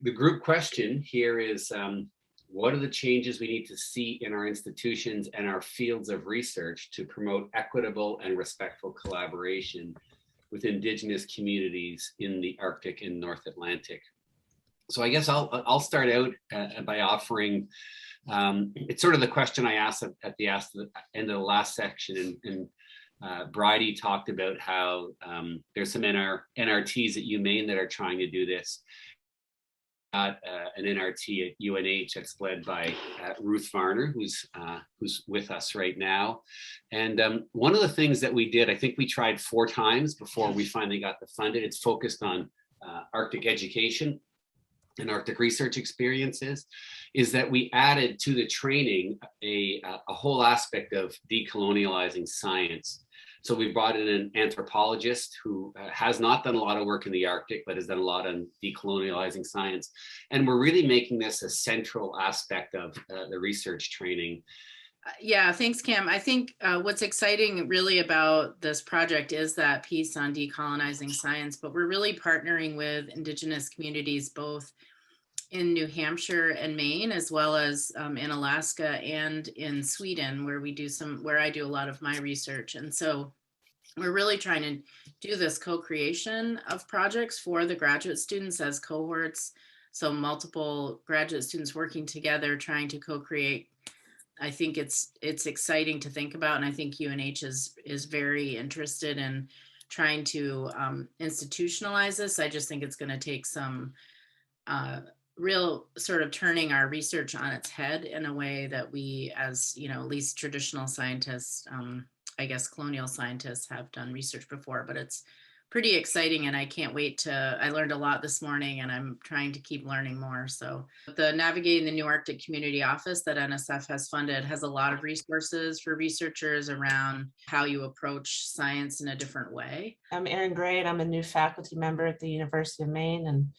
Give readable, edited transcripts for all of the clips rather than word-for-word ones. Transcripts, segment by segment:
the group question here is, what are the changes we need to see in our institutions and our fields of research to promote equitable and respectful collaboration with Indigenous communities in the Arctic and North Atlantic? So I guess I'll start out by offering, it's sort of the question I asked at the end of the last section, and Bridie talked about how there's some NRTs at UMaine that are trying to do this. An NRT at UNH that's led by Ruth Varner, who's with us right now. And one of the things that we did, I think we tried 4 times before we finally got the funded. It's focused on Arctic education and Arctic research experiences, is that we added to the training a whole aspect of decolonializing science. So we brought in an anthropologist who has not done a lot of work in the Arctic, but has done a lot on decolonializing science. And we're really making this a central aspect of the research training. Yeah, thanks, Cam. I think what's exciting really about this project is that piece on decolonizing science, but we're really partnering with Indigenous communities, both in New Hampshire and Maine, as well as in Alaska and in Sweden, where I do a lot of my research. And so we're really trying to do this co-creation of projects for the graduate students as cohorts. So multiple graduate students working together, trying to co-create. I think it's exciting to think about. And I think UNH is very interested in trying to institutionalize this. I just think it's going to take some real sort of turning our research on its head in a way that we, as at least traditional scientists, I guess colonial scientists, have done research before, but it's pretty exciting. And I can't wait I learned a lot this morning, and I'm trying to keep learning more. So the Navigating the New Arctic Community Office that NSF has funded has a lot of resources for researchers around how you approach science in a different way. I'm Erin Gray, and I'm a new faculty member at the University of Maine, and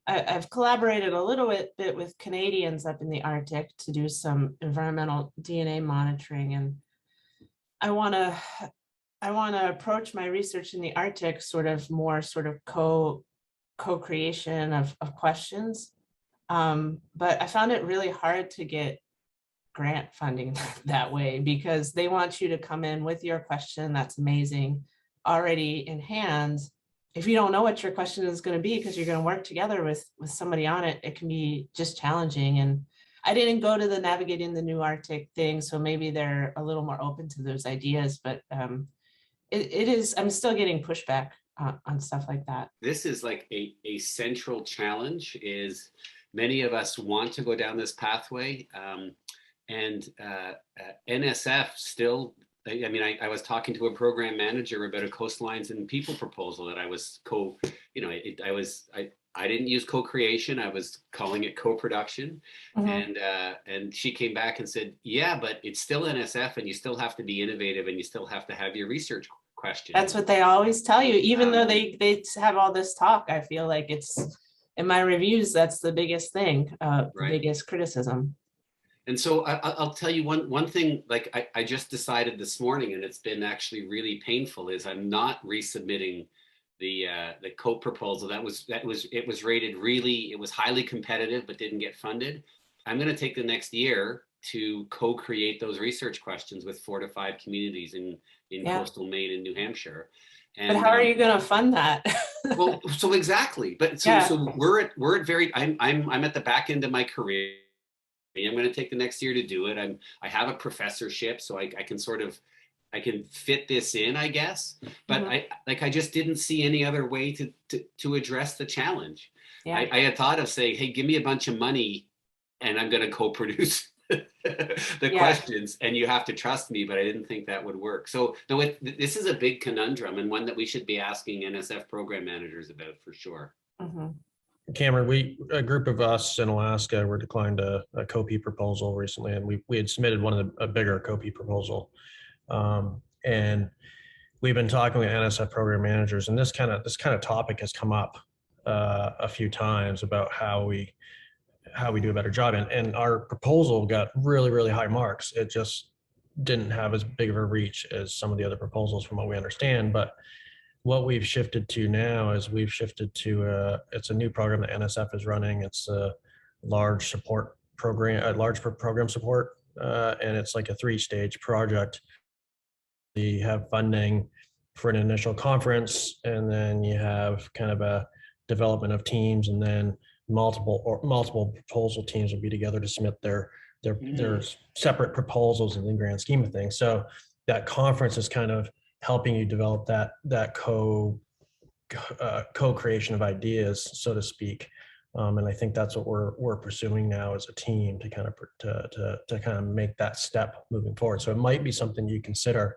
I've collaborated a little bit with Canadians up in the Arctic to do some environmental DNA monitoring, and I want to approach my research in the Arctic sort of co-creation of questions, but I found it really hard to get grant funding that way, because they want you to come in with your question that's amazing already in hand. If you don't know what your question is going to be, because you're going to work together with somebody on it, it can be just challenging. And I didn't go to the Navigating the New Arctic thing, so maybe they're a little more open to those ideas, but it is, I'm still getting pushback on stuff like that. This is like a central challenge, is many of us want to go down this pathway, and NSF still, I was talking to a program manager about a coastlines and people proposal that I was I didn't use co-creation, I was calling it co-production. Mm-hmm. And she came back and said, yeah, but it's still NSF, and you still have to be innovative, and you still have to have your research questions. That's what they always tell you, even though they have all this talk. I feel like it's, in my reviews, that's the biggest thing, right. The biggest criticism. And so I'll tell you one thing, like I just decided this morning, and it's been actually really painful, is I'm not resubmitting the co-proposal. It was rated really, it was highly competitive, but didn't get funded. I'm going to take the next year to co-create those research questions with 4 to 5 communities in coastal Maine and New Hampshire. And, but how are you going to fund that? Well, so exactly. But so we're at very, I'm at the back end of my career. I'm going to take the next year to do it. I have a professorship, so I can fit this in, I guess. But mm-hmm. I just didn't see any other way to address the challenge. Yeah. I had thought of saying, hey, give me a bunch of money, and I'm going to co-produce the questions, and you have to trust me. But I didn't think that would work. So no, this is a big conundrum, and one that we should be asking NSF program managers about for sure. Mm-hmm. Cameron, a group of us in Alaska were declined a COPE proposal recently, and we had submitted a bigger COPE proposal, and we've been talking with NSF program managers, and this kind of topic has come up a few times about how we do a better job, and our proposal got really, really high marks. It just didn't have as big of a reach as some of the other proposals, from what we understand, but what we've shifted to now is we've shifted to it's a new program that NSF is running. It's a large support program, program support, and it's like a 3-stage project. You have funding for an initial conference, and then you have kind of a development of teams, and then multiple proposal teams will be together to submit their separate proposals in the grand scheme of things. So that conference is kind of helping you develop that co-creation of ideas, so to speak. And I think that's what we're pursuing now as a team to kind of make that step moving forward. So it might be something you consider,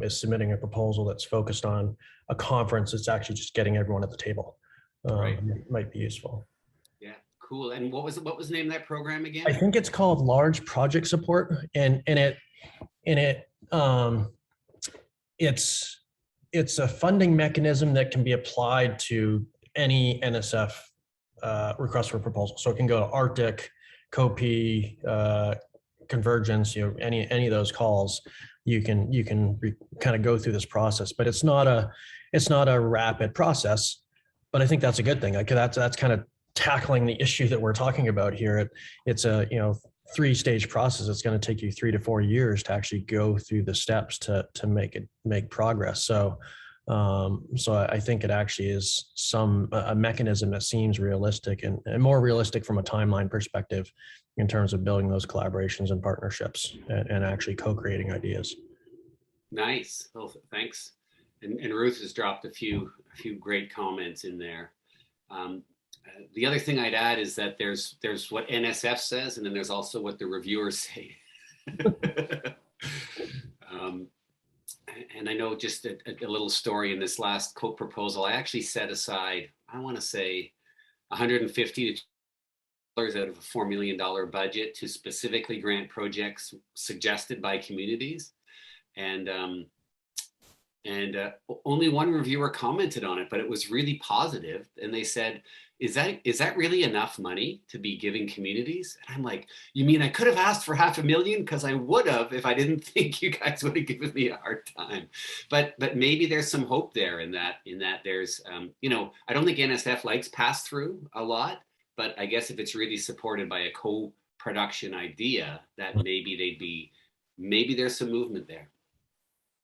is submitting a proposal that's focused on a conference that's actually just getting everyone at the table. Right. Might be useful. Yeah, cool. And what was the name of that program again? I think it's called Large Project Support, and it's a funding mechanism that can be applied to any NSF request for proposal. So it can go to ARCTIC, COPE, Convergence, any of those calls. You can kind of go through this process, but it's not a rapid process. But I think that's a good thing. Like that's kind of tackling the issue that we're talking about here. It's a 3-stage process. It's going to take you 3 to 4 years to actually go through the steps to make progress. So I think it actually is a mechanism that seems realistic and more realistic from a timeline perspective in terms of building those collaborations and partnerships and actually co-creating ideas. Nice. Well, thanks. And Ruth has dropped a few great comments in there. The other thing I'd add is that there's what NSF says, and then there's also what the reviewers say. And I know just a little story in this last proposal, I actually set aside, I want to say $150 out of a $4 million budget to specifically grant projects suggested by communities. And only one reviewer commented on it, but it was really positive. And they said, is that really enough money to be giving communities? And I'm like, you mean I could have asked for $500,000? Because I would have if I didn't think you guys would have given me a hard time. But maybe there's some hope there in that there's, I don't think NSF likes pass through a lot, but I guess if it's really supported by a co-production idea, that maybe there's some movement there.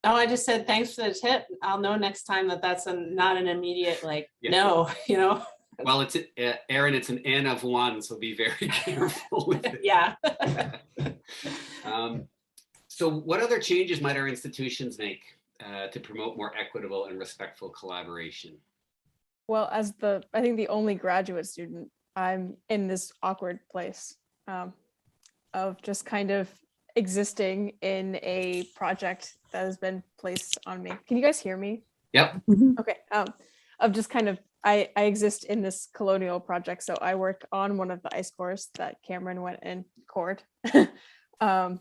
Oh, I just said, thanks for the tip. I'll know next time that's not an immediate, no. Well, it's Aaron, it's an N of 1, so be very careful with it. Yeah. So what other changes might our institutions make to promote more equitable and respectful collaboration? Well, as I think the only graduate student, I'm in this awkward place of just kind of existing in a project that has been placed on me. Can you guys hear me? Yep. Okay. Of just kind of, I exist in this colonial project. So I work on one of the ice cores that Cameron went and cored. And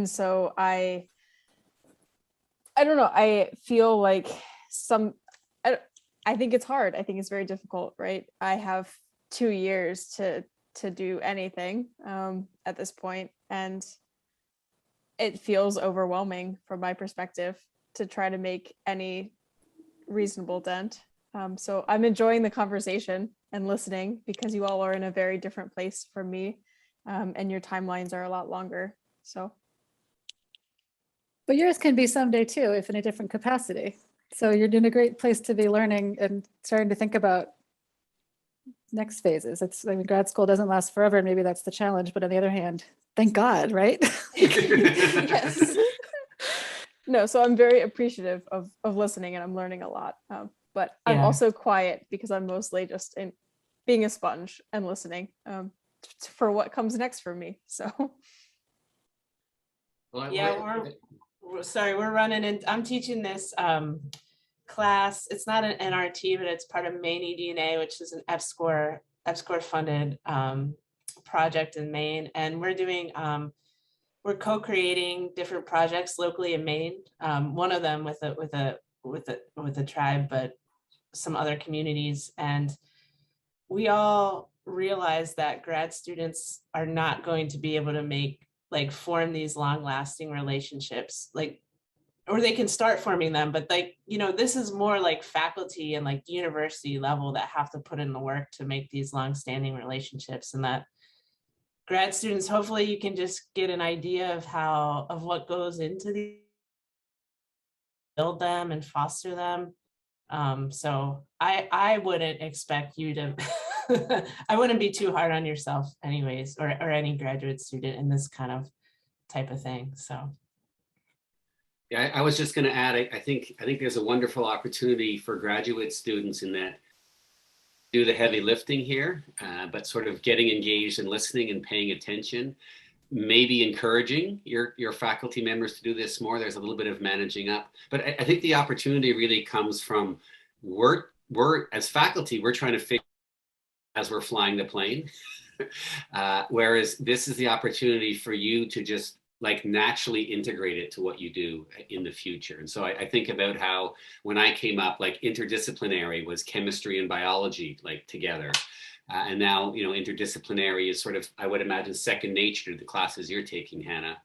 so I don't know, I feel like I think it's hard. I think it's very difficult, right? I have 2 years to do anything at this point, and it feels overwhelming from my perspective to try to make any reasonable dent. So I'm enjoying the conversation and listening because you all are in a very different place from me, and your timelines are a lot longer. So, but yours can be someday too, if in a different capacity. So you're in a great place to be learning and starting to think about next phases. Grad school doesn't last forever, and maybe that's the challenge. But on the other hand, thank God, right? Yes. No, so I'm very appreciative of listening, and I'm learning a lot. But I'm also quiet because I'm mostly just in being a sponge and listening for what comes next for me. So. Well, we're running in. I'm teaching this class. It's not an NRT, but it's part of Maine EDNA, which is an F-score funded project in Maine, and we're doing we're co-creating different projects locally in Maine. One of them with a tribe, but some other communities, and we all realize that grad students are not going to be able to form these long-lasting relationships. or they can start forming them, but like, you know, this is more like faculty and like university level that have to put in the work to make these long-standing relationships, and that grad students, hopefully you can just get an idea of what goes into the build them and foster them. So I wouldn't expect you to I wouldn't be too hard on yourself anyways, or any graduate student in this kind of type of thing. So yeah, I was just going to add, I think there's a wonderful opportunity for graduate students in that do the heavy lifting here, but sort of getting engaged and listening and paying attention, maybe encouraging your faculty members to do this more. There's a little bit of managing up, but I think the opportunity really comes from we're as faculty, we're trying to figure as we're flying the plane. Whereas this is the opportunity for you to just like naturally integrate it to what you do in the future. And so I think about how when I came up, like interdisciplinary was chemistry and biology like together. And now, you know, interdisciplinary is sort of, I would imagine, second nature to the classes you're taking, Hannah.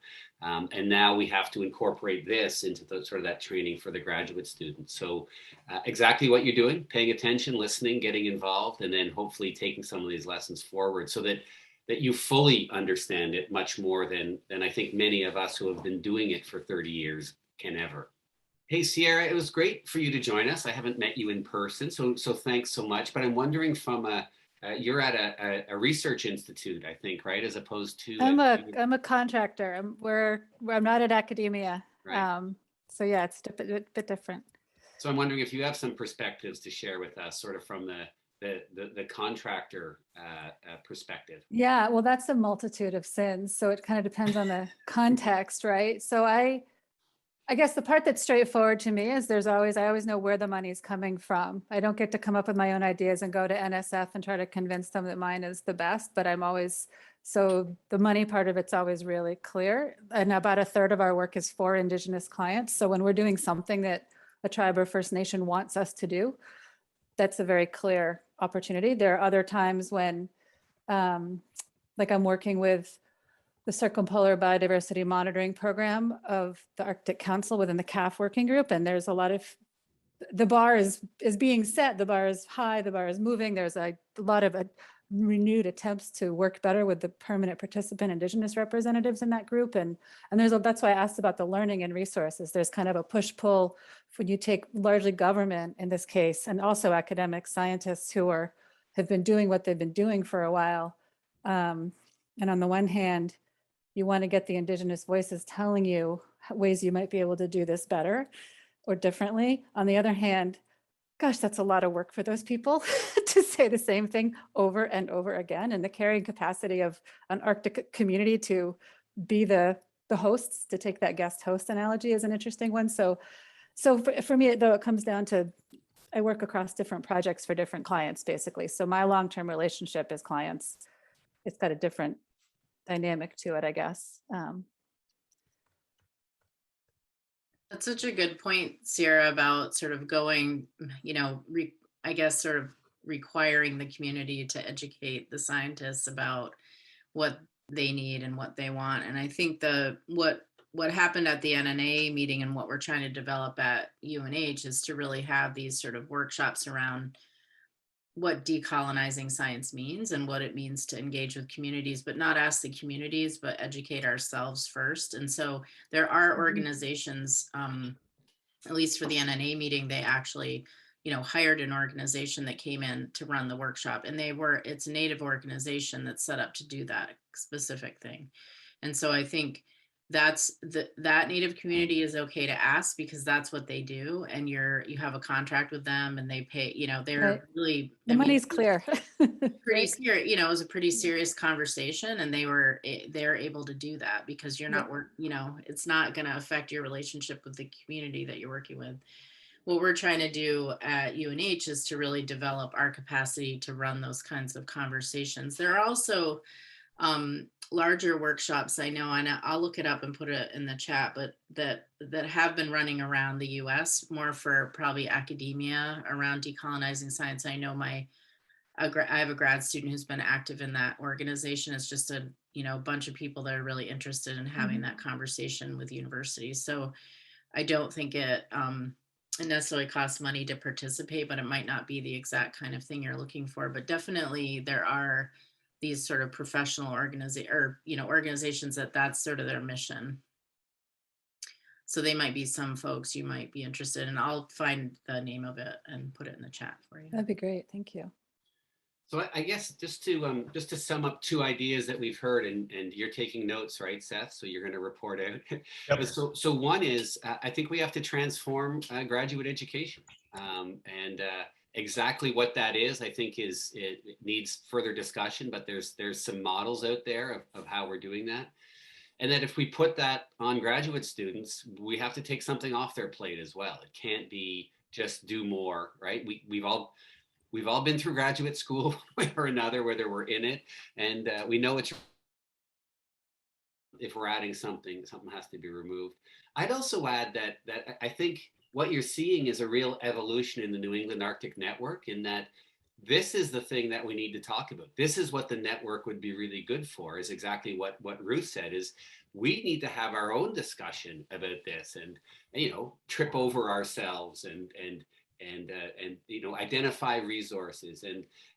And now we have to incorporate this into the sort of that training for the graduate students. So exactly what you're doing, paying attention, listening, getting involved, and then hopefully taking some of these lessons forward so that you fully understand it much more than I think many of us who have been doing it for 30 years can ever. Hey, Sierra, it was great for you to join us. I haven't met you in person, so thanks so much. But I'm wondering from you're at a research institute, I think, right? As opposed to I'm a contractor. I'm not at academia. Right. So yeah, it's a bit different. So I'm wondering if you have some perspectives to share with us, sort of from the contractor perspective. Yeah, well, that's a multitude of sins. So it kind of depends on the context, right? So I guess the part that's straightforward to me is I always know where the money's coming from. I don't get to come up with my own ideas and go to NSF and try to convince them that mine is the best, but so the money part of it's always really clear. And about a third of our work is for Indigenous clients. So when we're doing something that a tribe or First Nation wants us to do, that's a very clear opportunity. There are other times when, like I'm working with the Circumpolar Biodiversity Monitoring Program of the Arctic Council within the CAF working group. And there's a lot of, the bar is being set, the bar is high, the bar is moving. There's a lot of renewed attempts to work better with the permanent participant Indigenous representatives in that group. And that's why I asked about the learning and resources. There's kind of a push-pull when you take largely government in this case, and also academic scientists who have been doing what they've been doing for a while. And on the one hand, you want to get the Indigenous voices telling you ways you might be able to do this better or differently. On the other hand, gosh, that's a lot of work for those people to say the same thing over and over again. And the carrying capacity of an Arctic community to be the hosts, to take that guest host analogy is an interesting one. So for me, though, it comes down to, I work across different projects for different clients, basically. So my long-term relationship is clients. It's got a different dynamic to it, I guess. That's such a good point, Sierra, about sort of going, I guess sort of requiring the community to educate the scientists about what they need and what they want. And I think what happened at the NNA meeting and what we're trying to develop at UNH is to really have these sort of workshops around what decolonizing science means and what it means to engage with communities, but not ask the communities, but educate ourselves first. And so there are organizations, at least for the NNA meeting, they actually, hired an organization that came in to run the workshop, and it's a Native organization that's set up to do that specific thing. And so I think that Native community is okay to ask because that's what they do, and you have a contract with them and they pay, they're right. Really, the money's clear. Pretty serious, it was a pretty serious conversation, and they're able to do that because you're not it's not going to affect your relationship with the community that you're working with. What we're trying to do at UNH is to really develop our capacity to run those kinds of conversations. There are also larger workshops, I know, and I'll look it up and put it in the chat, but that have been running around the US more for probably academia around decolonizing science. I know I have a grad student who's been active in that organization. It's just a bunch of people that are really interested in having that conversation with universities. So I don't think it necessarily costs money to participate, but it might not be the exact kind of thing you're looking for. But definitely there are these sort of professional organizations that's sort of their mission. So they might be some folks you might be interested in. I'll find the name of it and put it in the chat for you. That'd be great. Thank you. So I guess just to sum up two ideas that we've heard, and you're taking notes, right, Seth? So you're going to report out. Yep. So one is I think we have to transform graduate education, and exactly what that is, I think it needs further discussion. But there's some models out there of how we're doing that, and that if we put that on graduate students, we have to take something off their plate as well. It can't be just do more, right? We've all been through graduate school or another, whether we're in it, and we know it's, if we're adding something has to be removed. I'd also add that I think what you're seeing is a real evolution in the New England Arctic network, in that this is the thing that we need to talk about. This is what the network would be really good for, is exactly what Ruth said, is we need to have our own discussion about this, and trip over ourselves and identify resources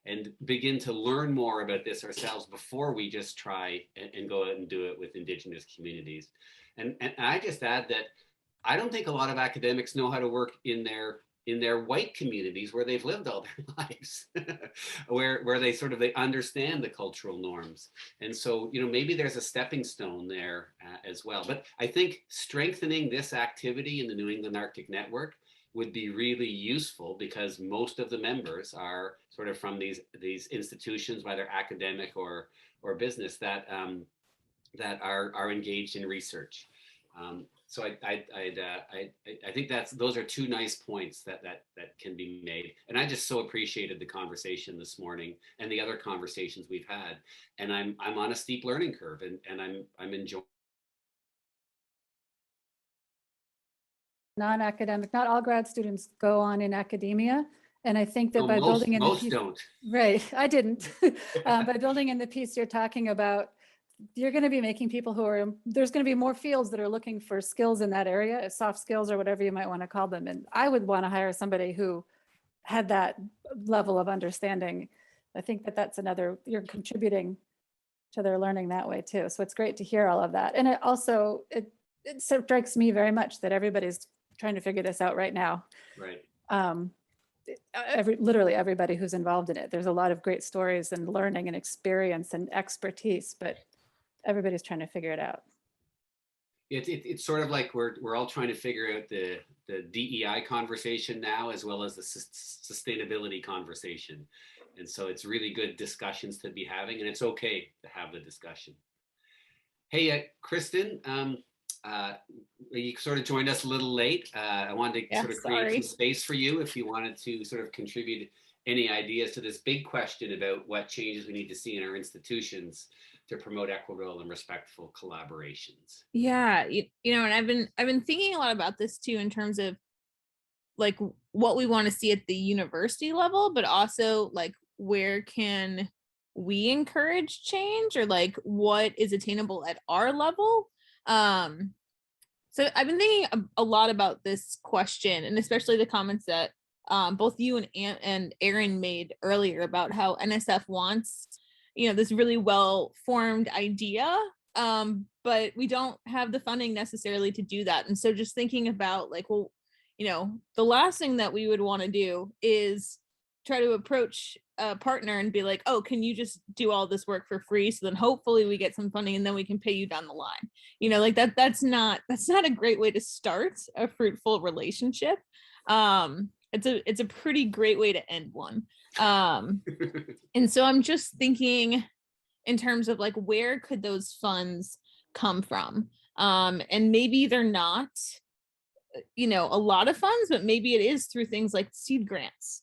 and begin to learn more about this ourselves before we just try and go out and do it with Indigenous communities. And I just add that I don't think a lot of academics know how to work in their white communities where they've lived all their lives, where they understand the cultural norms. And so, maybe there's a stepping stone there as well. But I think strengthening this activity in the New England Arctic Network would be really useful, because most of the members are sort of from these institutions, whether academic or business, that are engaged in research. So I think those are two nice points that can be made. And I just so appreciated the conversation this morning and the other conversations we've had. And I'm on a steep learning curve, and I'm enjoying. Non-academic, not all grad students go on in academia. And I think that by building in the most piece, don't. Right, I didn't. By building in the piece you're talking about, you're going to be making people there's going to be more fields that are looking for skills in that area, soft skills or whatever you might want to call them. And I would want to hire somebody who had that level of understanding. I think that's you're contributing to their learning that way too. So it's great to hear all of that. And it strikes me very much that everybody's trying to figure this out right now. Right. Literally everybody who's involved in it. There's a lot of great stories and learning and experience and expertise, but everybody's trying to figure it out. It's sort of like we're all trying to figure out the DEI conversation now, as well as the sustainability conversation. And so it's really good discussions to be having, and it's okay to have the discussion. Hey, Kristen, you sort of joined us a little late. I wanted to sort of create some space for you if you wanted to sort of contribute any ideas to this big question about what changes we need to see in our institutions to promote equitable and respectful collaborations. Yeah, and I've been thinking a lot about this too, in terms of like what we want to see at the university level, but also like where can we encourage change, or like what is attainable at our level. So I've been thinking a lot about this question, and especially the comments that both you and Aaron made earlier about how NSF wants, this really well-formed idea, but we don't have the funding necessarily to do that. And so just thinking about like, well, the last thing that we would want to do is try to approach a partner and be like, oh, can you just do all this work for free? So then hopefully we get some funding and then we can pay you down the line. Like that's not a great way to start a fruitful relationship. It's a pretty great way to end one. And so I'm just thinking in terms of like, where could those funds come from? And maybe they're not, a lot of funds, but maybe it is through things like seed grants,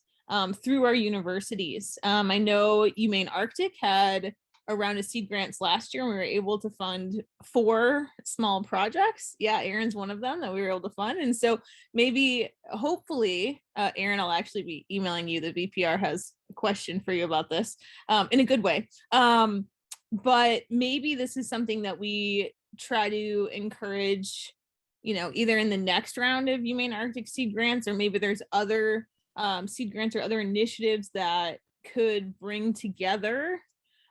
through our universities. I know UArctic had a round of seed grants last year, and we were able to fund 4 small projects. Yeah, Aaron's one of them that we were able to fund. And so maybe, hopefully, Aaron, I'll actually be emailing you. The VPR has a question for you about this, in a good way. But maybe this is something that we try to encourage either in the next round of UMaine Arctic seed grants, or maybe there's other seed grants or other initiatives that could bring together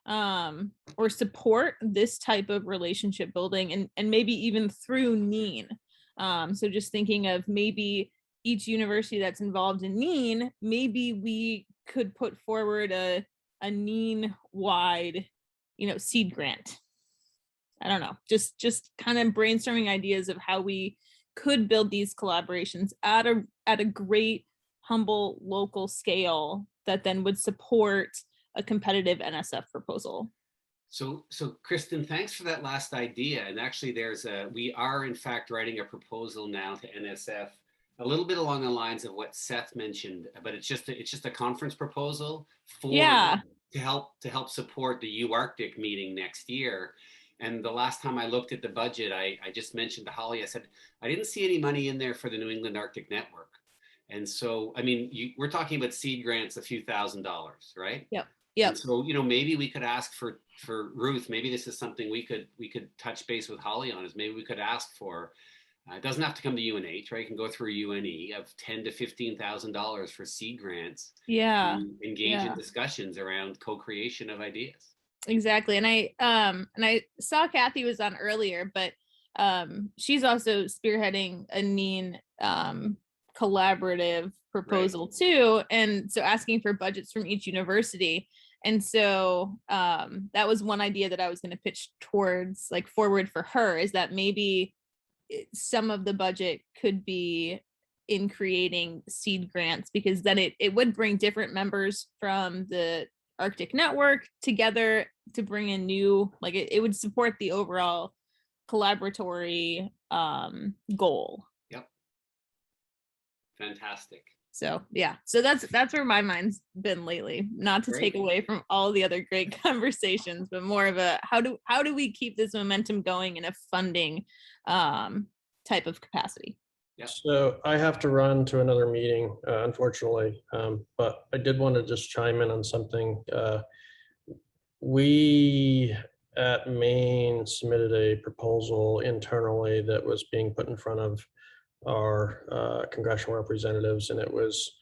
or support this type of relationship building, and maybe even through NEAN. So just thinking of maybe each university that's involved in NEAN, maybe we could put forward a NEAN-wide, seed grant. I don't know, just kind of brainstorming ideas of how we could build these collaborations at a great, humble local scale that then would support a competitive NSF proposal. So Kristen, thanks for that last idea. And actually we are in fact writing a proposal now to NSF, a little bit along the lines of what Seth mentioned, but it's just a conference proposal to help support the UArctic meeting next year. And the last time I looked at the budget, I just mentioned to Holly, I said, I didn't see any money in there for the New England Arctic Network. And so, I mean, we're talking about seed grants, a few $1,000s, right? Yep. And so, maybe we could ask for Ruth, maybe this is something we could touch base with Holly on, is maybe we could ask for, it doesn't have to come to UNH, right? You can go through UNE of $10,000 to $15,000 for seed grants. Yeah. To engage in discussions around co-creation of ideas. Exactly. And I saw Kathy was on earlier, but she's also spearheading a NEAN collaborative proposal too. And so asking for budgets from each university. And so that was one idea that I was going to pitch towards, like, forward for her, is that maybe some of the budget could be in creating seed grants, because then it would bring different members from the Arctic Network together to bring in new, like, it would support the overall collaboratory goal. Yep. Fantastic. So yeah, so that's where my mind's been lately, not to take away from all the other great conversations, but more of a how do we keep this momentum going in a funding type of capacity. Yep. So I have to run to another meeting, unfortunately, but I did want to just chime in on something. We at Maine submitted a proposal internally that was being put in front of our congressional representatives, and it was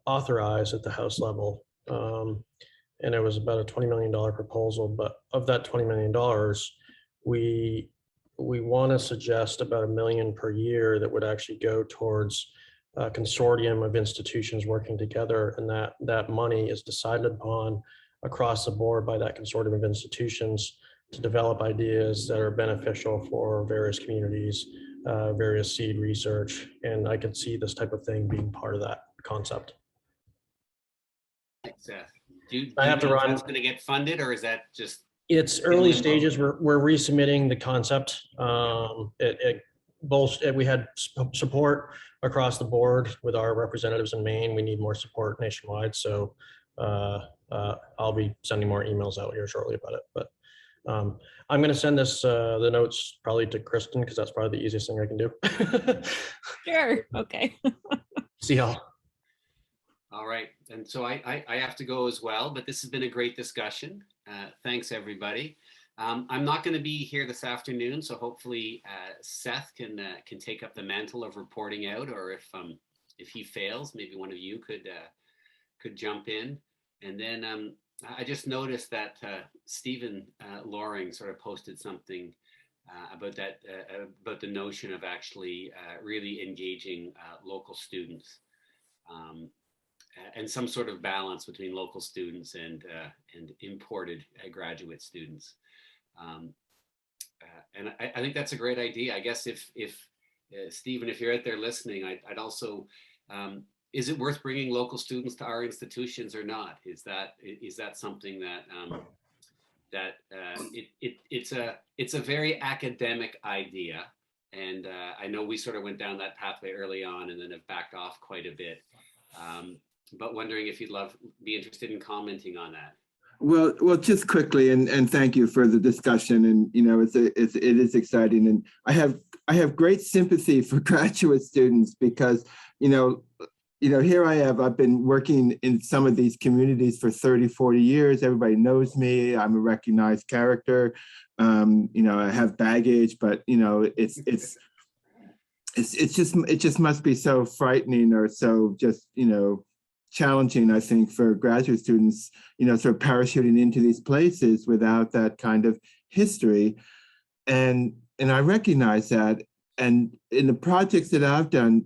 authorized at the House level. And it was about a $20 million proposal, but of that $20 million, we want to suggest about $1 million per year that would actually go towards a consortium of institutions working together, and that money is decided upon across the board by that consortium of institutions to develop ideas that are beneficial for various communities, various seed research, and I could see this type of thing being part of that concept. Thanks, Seth. Do I have to run. That's going to get funded, or is that just? It's early stages. We're resubmitting the concept. We had support across the board with our representatives in Maine. We need more support nationwide. So I'll be sending more emails out here shortly about it. But I'm going to send this the notes probably to Kristen, because that's probably the easiest thing I can do. Sure. Okay. See y'all. All right. And so I have to go as well, but this has been a great discussion. Thanks, everybody. I'm not going to be here this afternoon, so hopefully Seth can take up the mantle of reporting out, or if he fails, maybe one of you could jump in. And then I just noticed that Stephen Loring sort of posted something about the notion of actually really engaging local students. And some sort of balance between local students and imported graduate students. And I think that's a great idea. I guess if Stephen, if you're out there listening, I'd also, is it worth bringing local students to our institutions or not? Is that something that it's a very academic idea, and I know we sort of went down that pathway early on and then have backed off quite a bit. But wondering if you'd be interested in commenting on that. Well, just quickly, and thank you for the discussion. And it is exciting, and I have great sympathy for graduate students, because here I've been working in some of these communities for 30, 40 years. Everybody knows me. I'm a recognized character. I have baggage, but it just must be so frightening or so just, challenging, I think, for graduate students, sort of parachuting into these places without that kind of history. And I recognize that. And in the projects that I've done,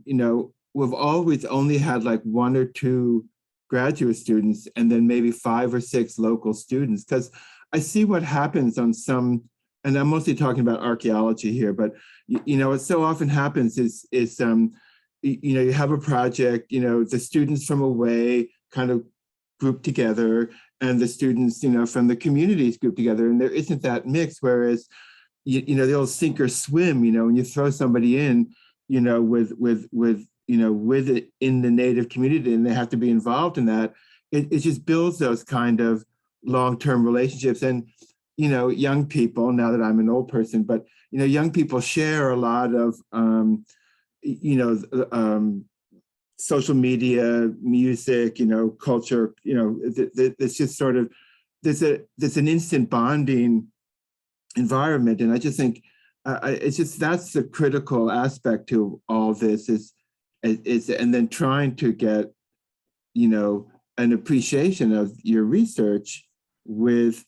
we've always only had like 1 or 2 graduate students and then maybe 5 or 6 local students, because I see what happens on some, and I'm mostly talking about archaeology here, but what so often happens is you have a project, the students from away kind of group together and the students, from the communities group together, and there isn't that mix. Whereas, the old sink or swim, when you throw somebody in, with it in the native community and they have to be involved in that, it just builds those kind of long-term relationships. And, young people, now that I'm an old person, but, young people share a lot of, social media, music, culture, it's just sort of, there's an instant bonding environment. And I just think it's just, that's the critical aspect to all this is, and then trying to get, an appreciation of your research with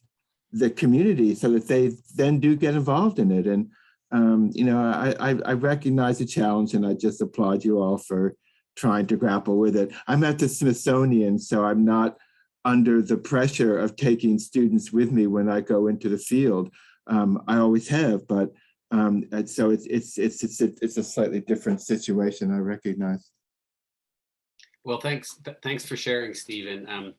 the community so that they then do get involved in it. And, I recognize the challenge and I just applaud you all for trying to grapple with it. I'm at the Smithsonian, so I'm not under the pressure of taking students with me when I go into the field. I always have, but so it's a slightly different situation, I recognize. Well, thanks for sharing, Stephen. I'm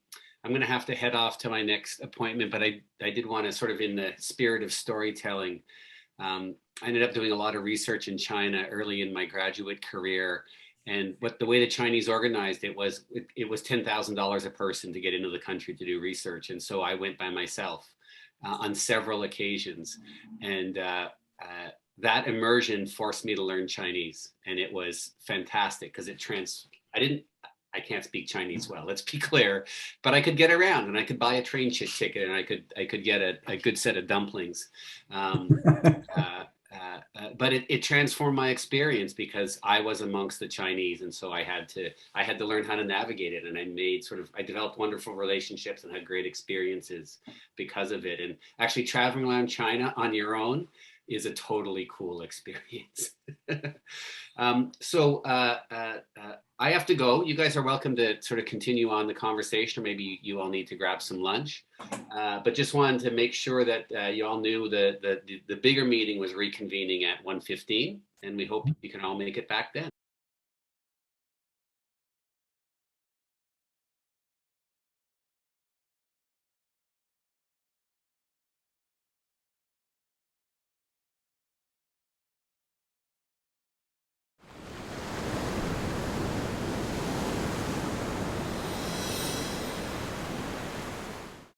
going to have to head off to my next appointment, but I did want to, sort of in the spirit of storytelling, I ended up doing a lot of research in China early in my graduate career. And the way the Chinese organized it was $10,000 a person to get into the country to do research. And so I went by myself on several occasions. And that immersion forced me to learn Chinese. And it was fantastic because I can't speak Chinese well, let's be clear, but I could get around and I could buy a train ticket and I could get a good set of dumplings. But it transformed my experience because I was amongst the Chinese, and so I had to learn how to navigate it. And I developed wonderful relationships and had great experiences because of it. And actually traveling around China on your own is a totally cool experience. So I have to go. You guys are welcome to sort of continue on the conversation, or maybe you all need to grab some lunch. But just wanted to make sure that you all knew the bigger meeting was reconvening at 1:15, and we hope you can all make it back then.